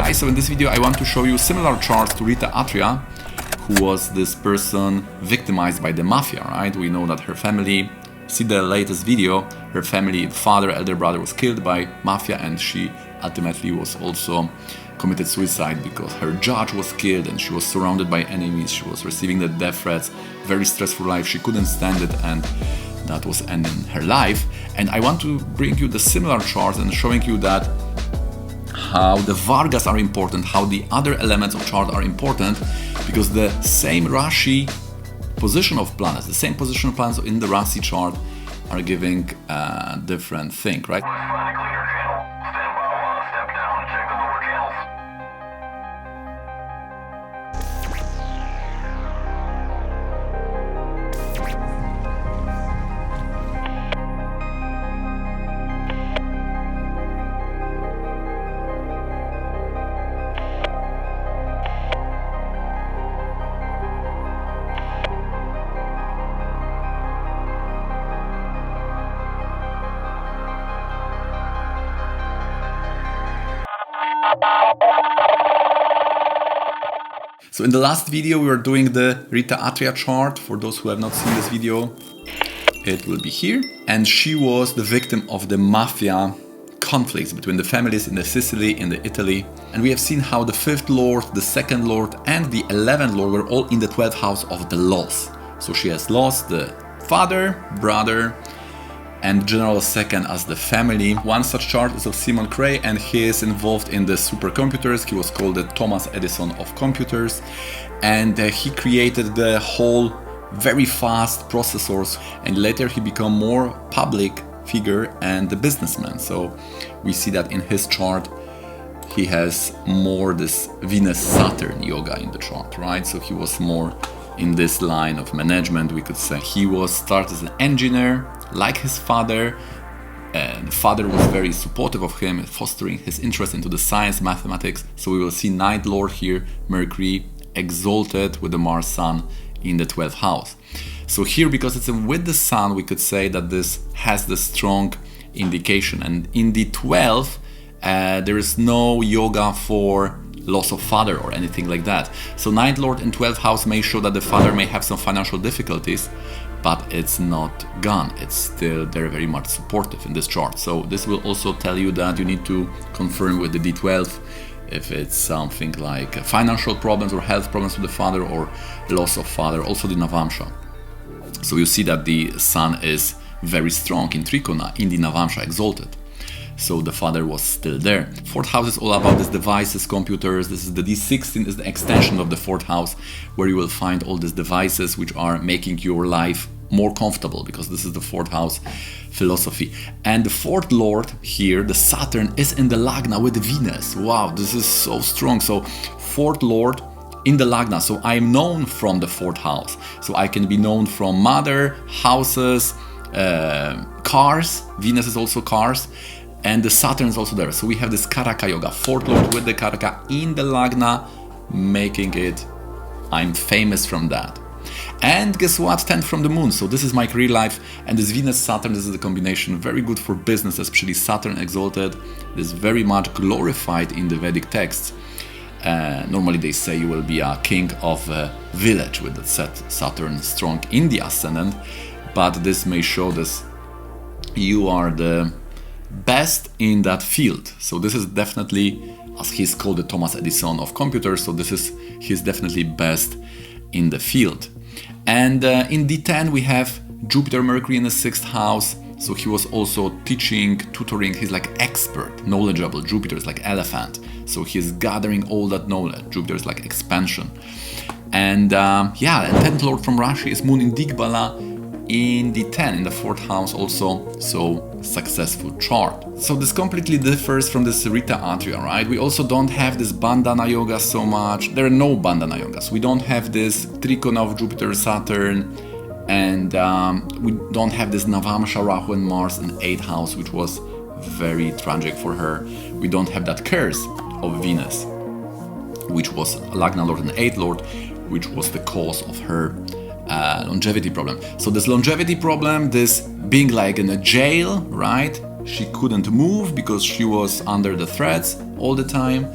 Guys, so in this video I want to show you similar charts to Rita Atria, who was this person victimized by the mafia, right? We know that her family, see the latest video, her family, father, elder brother was killed by mafia, and she ultimately was also committed suicide because her judge was killed and she was surrounded by enemies. She was receiving the death threats, very stressful life, she couldn't stand it, and that was ending her life. And I want to bring you the similar charts and showing you that how the Vargas are important, how the other elements of chart are important, because the same Rashi position of planets, the same position of planets in the Rashi chart are giving a different thing, right? So in the last video we were doing the Rita Atria chart. For those who have not seen this video, it will be here. And she was the victim of the mafia conflicts between the families in the Sicily, in the Italy. And we have seen how the 5th lord, the 2nd lord and the 11th lord were all in the 12th house of the loss. So she has lost the father, brother and general second as the family. One such chart is of Simon Cray, and he is involved in the supercomputers. He was called the Thomas Edison of computers, and he created the whole very fast processors, and later he became more public figure and a businessman. So we see that in his chart he has more this Venus-Saturn yoga in the chart, right? So he was more in this line of management, we could say. He was started as an engineer, like his father, and the father was very supportive of him, fostering his interest into the science, mathematics. So we will see 9th lord here, Mercury, exalted with the Mars Sun in the 12th house. So here, because it's with the Sun, we could say that this has the strong indication. And in the 12th, there is no yoga for loss of father or anything like that. So 9th lord in 12th house may show that the father may have some financial difficulties, but it's not gone. It's still very much supportive in this chart. So this will also tell you that you need to confirm with the D12 if it's something like financial problems or health problems with the father or loss of father, also the Navamsha. So you see that the Sun is very strong in Trikona, in the Navamsha exalted. So the father was still there. 4th house is all about these devices, computers. This is the D16 is the extension of the 4th house, where you will find all these devices which are making your life more comfortable, because this is the 4th house philosophy. And the 4th lord here, the Saturn, is in the Lagna with Venus. Wow, this is so strong. So 4th lord in the Lagna. So I am known from the 4th house. So I can be known from mother, houses, cars. Venus is also cars. And the Saturn is also there. So we have this Karaka yoga, 4th lord with the Karaka in the Lagna, making it, I'm famous from that. And guess what? 10th from the moon. So this is my career life. And this Venus Saturn, this is the combination, very good for business, especially Saturn exalted. This is very much glorified in the Vedic texts. Normally they say you will be a king of a village with the Saturn strong in the ascendant. But this may show this you are the best in that field. So this is definitely, as he's called, the Thomas Edison of computers, so he's definitely best in the field. And in D10 we have Jupiter, Mercury in the 6th house. So he was also teaching, tutoring. He's like expert, knowledgeable. Jupiter is like elephant, so he's gathering all that knowledge. Jupiter is like expansion. And and 10th lord from Rashi is Moon in Digbala in the 10 in the 4th house also. So successful chart. So this completely differs from this Rita Atria, right? We also don't have this bandana yoga so much. There are no bandana yogas. We don't have this Trikona of Jupiter, Saturn, and we don't have this Navamsha, Rahu and Mars in 8th house, which was very tragic for her. We don't have that curse of Venus, which was Lagna Lord and 8th Lord, which was the cause of her longevity problem. So this longevity problem, this being like in a jail, right? She couldn't move because she was under the threats all the time.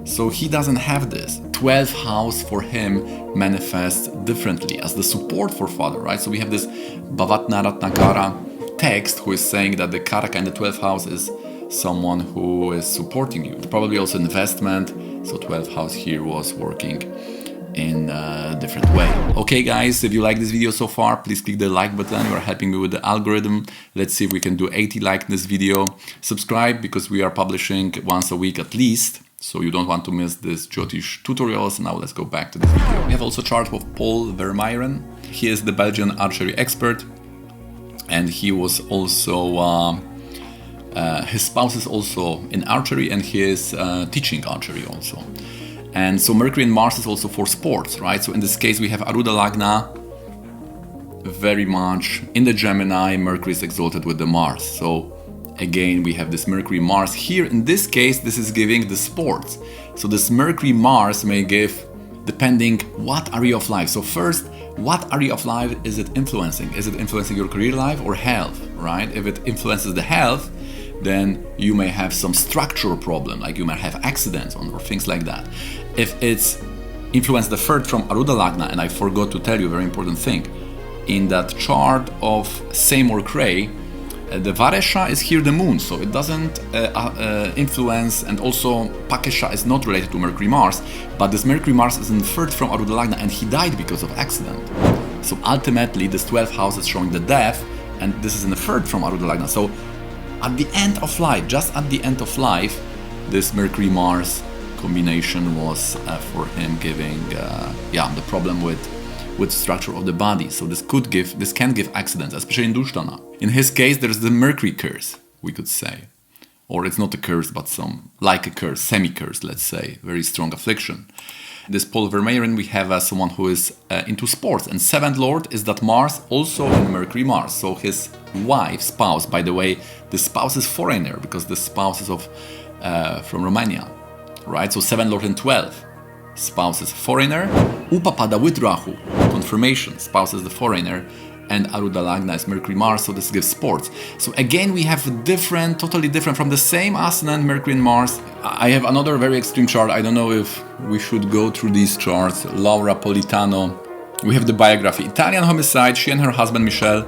So he doesn't have this. 12th house for him manifests differently as the support for father, right? So we have this Bhavatna Ratnakara text who is saying that the Karaka in the 12th house is someone who is supporting you. Probably also investment. So 12th house here was working in a different way. Okay guys, if you like this video so far, please click the like button. You are helping me with the algorithm. Let's see if we can do 80 likes in this video. Subscribe because we are publishing once a week at least. So you don't want to miss this Jyotish tutorials. Now let's go back to this video. We have also a chart of Paul Vermeiron. He is the Belgian archery expert. And he was also, his spouse is also in archery and he is teaching archery also. And so Mercury and Mars is also for sports, right? So in this case we have Arudha Lagna very much in the Gemini. Mercury is exalted with the Mars. So again, we have this Mercury-Mars. Here, in this case, this is giving the sports. So this Mercury-Mars may give, depending what area of life. So first, what area of life is it influencing? Is it influencing your career life or health, right? If it influences the health, then you may have some structural problem, like you might have accidents or things like that. If it's influenced the third from Arudha Lagna, and I forgot to tell you a very important thing, in that chart of Seymour Cray, the Varesha is here the moon, so it doesn't influence, and also Pakesha is not related to Mercury-Mars, but this Mercury-Mars is inferred from Arudha Lagna and he died because of accident. So ultimately this 12th house is showing the death, and this is inferred from Arudha Lagna. So at the end of life, just at the end of life, this Mercury-Mars combination was for him giving the problem with structure of the body. So this can give accidents, especially in Dushtana. In his case, there's the Mercury curse, we could say. Or it's not a curse, but like a curse, semi-curse, let's say, very strong affliction. This Paul Vermeiron, we have someone who is into sports, and 7th Lord is that Mars, also in Mercury-Mars. So his wife, spouse, by the way, the spouse is foreigner, because the spouse is from Romania, right? So 7th Lord and 12th. Spouse is foreigner, Upapada with Rahu, confirmation, spouse is the foreigner, and Arudha Lagna is Mercury-Mars, so this gives sports. So again, we have totally different from the same ascendant, Mercury and Mars. I have another very extreme chart. I don't know if we should go through these charts. Laura Politano. We have the biography. Italian homicide. She and her husband Michel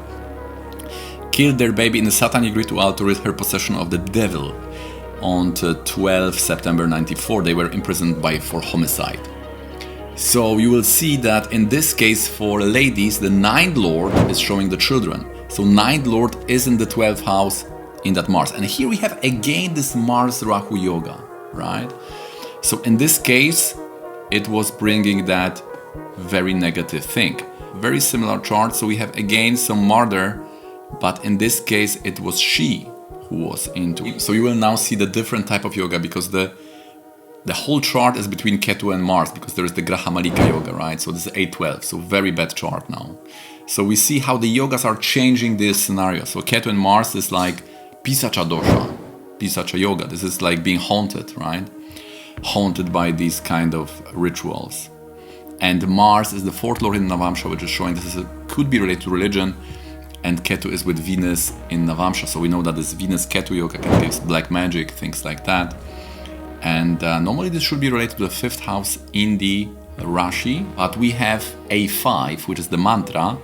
killed their baby in a satanic ritual to rid her possession of the devil. On 12 September 94, they were imprisoned for homicide. So you will see that in this case for ladies, the 9th Lord is showing the children. So 9th Lord is in the 12th house in that Mars. And here we have again this Mars-Rahu yoga, right? So in this case, it was bringing that very negative thing. Very similar chart. So we have again some murder, but in this case, it was she who was into. So you will now see the different type of yoga, because the whole chart is between Ketu and Mars, because there is the Graha Malika yoga, right? So this is 8-12, so very bad chart now. So we see how the yogas are changing this scenario. So Ketu and Mars is like Pisacha dosha, Pisacha yoga. This is like being haunted, right? Haunted by these kind of rituals. And Mars is the 4th Lord in Navamsha, which is showing this could be related to religion. And Ketu is with Venus in Navamsha, so we know that this Venus-Ketu yoga can give black magic, things like that. And normally this should be related to the 5th house in the Rashi, but we have A5, which is the mantra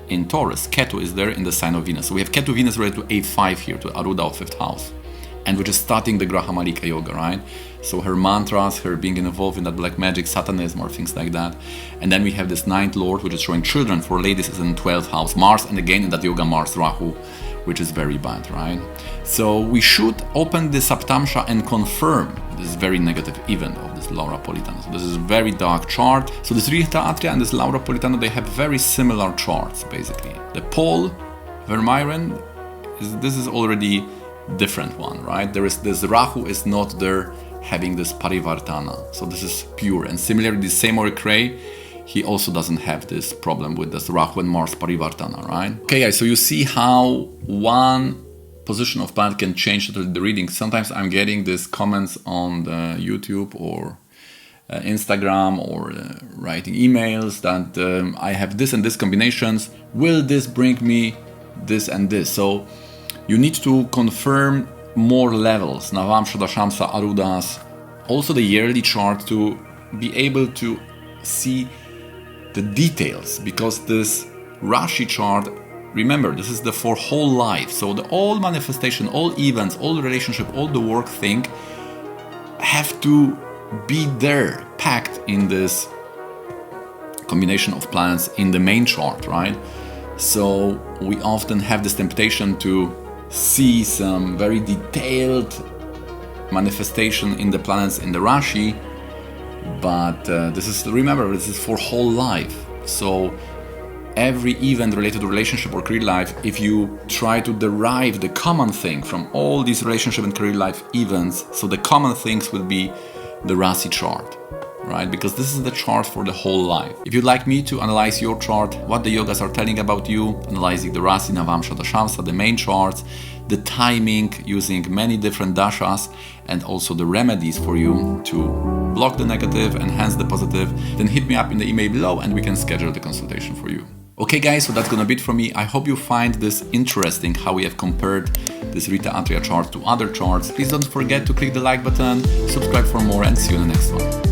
in Taurus. Ketu is there in the sign of Venus. So we have Ketu Venus related to A5 here, to Arudha of 5th house, and which is starting the Graha Malika yoga, right? So her mantras, her being involved in that black magic, Satanism or things like that. And then we have this 9th Lord, which is showing children. For ladies is in 12th house, Mars, and again in that yoga Mars Rahu, which is very bad, right? So we should open the Saptamsha and confirm this very negative event of this Laura Politano. So this is a very dark chart. So this Rita Atria and this Laura Politano, they have very similar charts, basically. The Paul Vermeiron, this is already different one, right? There is this Rahu is not there having this Parivartana. So this is pure. And similarly, the Seymour Cray, he also doesn't have this problem with this Rahu and Mars Parivartana, right? Okay, guys, so you see how one position of planet can change the reading. Sometimes I'm getting these comments on the YouTube or Instagram or writing emails that I have this and this combinations. Will this bring me this and this? So you need to confirm more levels, Navamsha, Dashamsa, Arudas, also the yearly chart to be able to see the details, because this Rashi chart, remember, this is the for whole life. So the all manifestation, all events, all relationship, all the work thing have to be there, packed in this combination of planets in the main chart, right? So we often have this temptation to see some very detailed manifestation in the planets in the Rashi, but remember, this is for whole life. So every event related to relationship or career life, if you try to derive the common thing from all these relationship and career life events, so the common things will be the Rashi chart, right? Because this is the chart for the whole life. If you'd like me to analyze your chart, what the yogas are telling about you, analyzing the Rashi, Navamsha, Dashamsa, the main charts, the timing using many different dashas, and also the remedies for you to block the negative, enhance the positive, then hit me up in the email below and we can schedule the consultation for you. Okay guys, so that's gonna be it from me. I hope you find this interesting, how we have compared this Rita Atria chart to other charts. Please don't forget to click the like button, subscribe for more, and see you in the next one.